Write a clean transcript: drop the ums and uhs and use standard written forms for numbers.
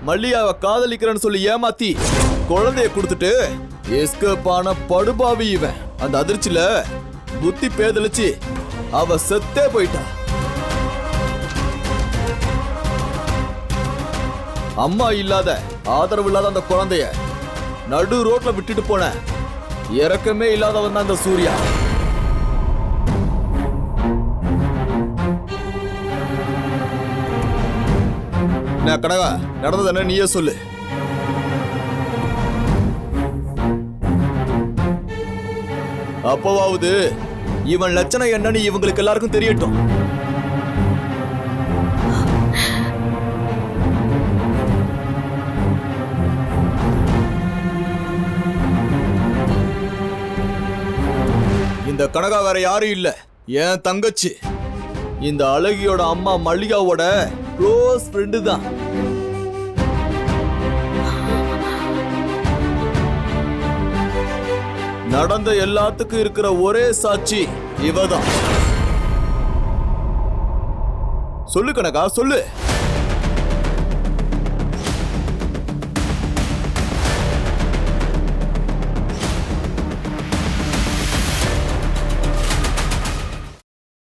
மல்லியாவை காதலிக்கிறேன்னு சொல்லி ஏமாத்தி குழந்தைய கொடுத்துட்டு எஸ்கேப் ஆன படுபாவி இவன். அந்த அதிர்ச்சியில புத்தி பேதலிச்சு அவ செத்தே போயிட்டா. அம்மா இல்லாத ஆதரவு இல்லாத அந்த குழந்தைய நடு ரோட்ல விட்டுட்டு போன இறக்கமே இல்லாதவன் தான் அந்த சூர்யா. கனகா, நடந்தது என்ன நீயே சொல்லு. அப்பவாவது இவன் லட்சணம் என்னன்னு இவங்களுக்கு எல்லாருக்கும் தெரியட்டும். இந்த கனகா வேற யாரும் இல்ல, என் தங்கச்சி. இந்த அழகியோட அம்மா மல்லிகாவோட க்ளோஸ் ஃப்ரெண்டு தான். நடந்த எல்லாத்துக்கும் இருக்கிற ஒரே சாட்சி இவதான். சொல்லு கனகா, சொல்லு.